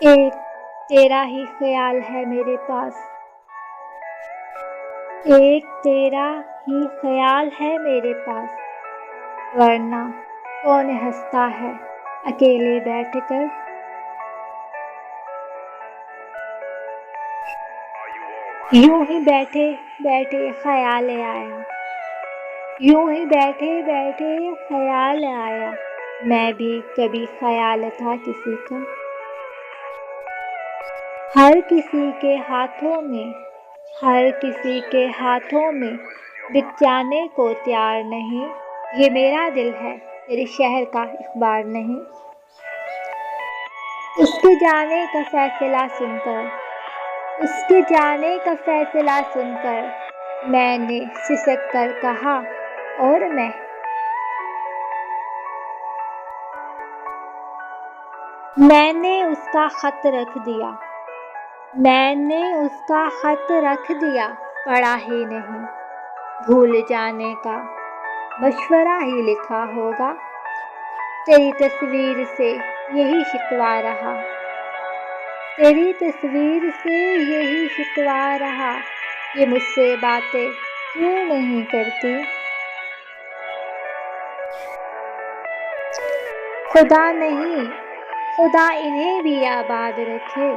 एक तेरा ही ख्याल है मेरे पास, एक तेरा ही ख्याल है मेरे पास, वरना कौन हंसता है अकेले बैठकर। यूं ही बैठे बैठे ख्याल आया, यूं ही बैठे बैठे ख्याल आया, मैं भी कभी ख्याल था किसी का। हर किसी के हाथों में, हर किसी के हाथों में बिक जाने को तैयार नहीं, ये मेरा दिल है तेरे शहर का इख्बार नहीं। उसके जाने का फैसला सुनकर, उसके जाने का फैसला सुनकर मैंने सिसक कर कहा, और मैंने उसका खत रख दिया, मैंने उसका खत रख दिया, पढ़ा ही नहीं, भूल जाने का मशवरा ही लिखा होगा। तेरी तस्वीर से यही शिकवा रहा, तेरी तस्वीर से यही शिकवा रहा, ये मुझसे बातें क्यों नहीं करती। खुदा नहीं, खुदा इन्हें भी आबाद रखे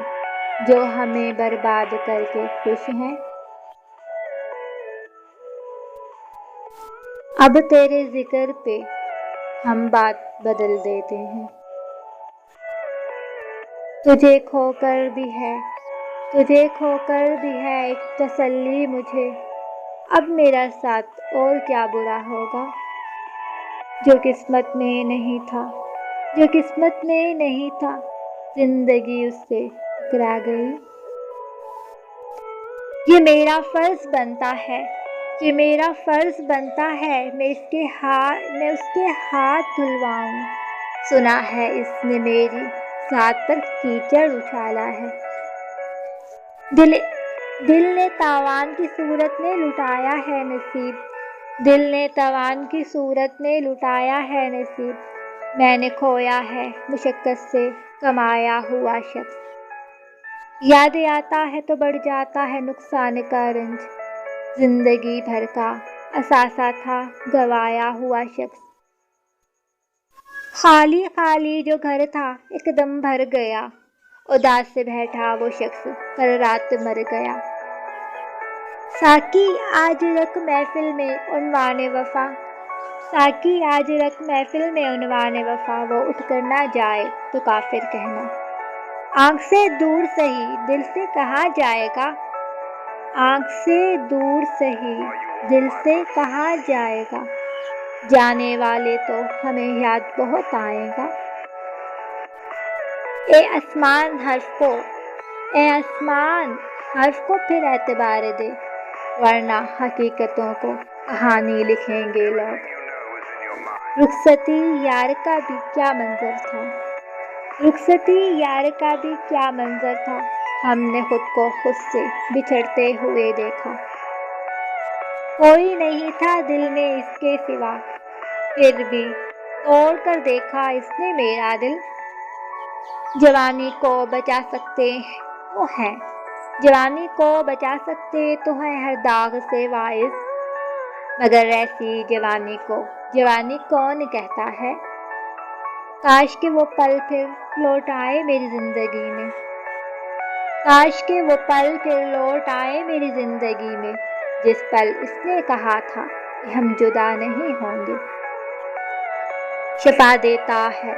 जो हमें बर्बाद करके खुश हैं। अब तेरे जिक्र पे हम बात बदल देते हैं। तुझे खोकर भी है, तुझे खोकर भी है एक तसल्ली मुझे, अब मेरा साथ और क्या बुरा होगा। जो किस्मत में नहीं था, जो किस्मत में नहीं था, जिंदगी उससे टकरा गई। ये मेरा फर्ज बनता है, ये मेरा फर्ज बनता है, मैं उसके हाथ धुलवाऊं। सुना है इसने मेरी साथ पर कीचड़ उछाला है। दिल दिल ने तावान की सूरत में लुटाया है नसीब, दिल ने तावान की सूरत में लुटाया है नसीब। मैंने खोया है मुशक्कत से कमाया हुआ शख्स, याद आता है तो बढ़ जाता है नुकसान का रंज। जिंदगी भर का असासा था गवाया हुआ शख्स। खाली खाली जो घर था एकदम भर गया, उदास से बैठा वो शख्स पर रात मर गया। साकी आज रख महफिल में उन्वाने वफा, साकी आज रख महफिल में उन्वाने वफा, वो उठकर ना जाए तो काफिर कहना। आंख से दूर सही दिल से कहा जाएगा, आंख से दूर सही दिल से कहा जाएगा, जाने वाले तो हमें याद बहुत आएगा। ए आसमान हर्फ को, ए आसमान हर्फ को फिर एतबार दे, वरना हकीकतों को कहानी लिखेंगे लोग। रुखसती यार का भी क्या मंजर था, रुखसती यार का भी क्या मंजर था, हमने खुद को खुद से बिछड़ते हुए देखा। कोई नहीं था दिल में इसके सिवा, फिर भी तोड़ कर देखा इसने मेरा दिल। जवानी को बचा सकते तो हैं, जवानी को बचा सकते तो है हर दाग से वाइज, मगर ऐसी जवानी को जवानी कौन कहता है। काश के वो पल फिर लौट आए मेरी जिंदगी में, काश के वो पल फिर लौट आए मेरी जिंदगी में, जिस पल इसने कहा था कि हम जुदा नहीं होंगे। शिफा देता है,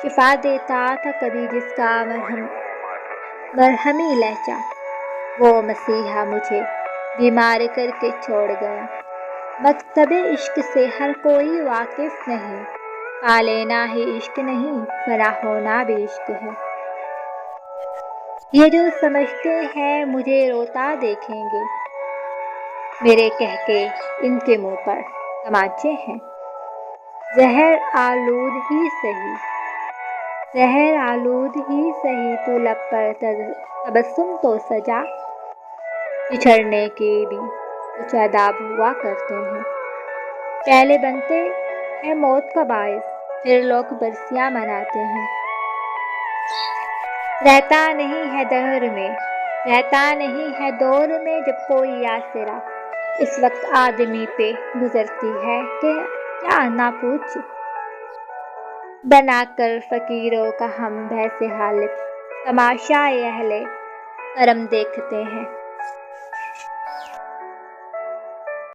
शिफा देता था कभी जिसका मरहमी लहजा, वो मसीहा मुझे बीमार करके छोड़ गया। मकतबे इश्क से हर कोई वाकिफ नहीं, पा लेना ही इश्क नहीं फना होना भी इश्क है। ये जो समझते हैं मुझे रोता देखेंगे, मेरे कह के इनके मुंह पर तमाचे हैं। जहर आलूद ही सही, जहर आलूद ही सही, तो लब पर तबस्सुम तो सजा। बिछड़ने के भी कुछ आदाब हुआ करते हैं, पहले बनते हैं मौत का बायस, फिर लोग बरसियां मनाते हैं। रहता नहीं है दहर में, रहता नहीं है दौर में जब कोई आसरा इस वक्त आदमी पे गुजरती है कि क्या ना पूछ। बनाकर फकीरों का हम वैसे हालिफ तमाशाए अहले करम देखते हैं।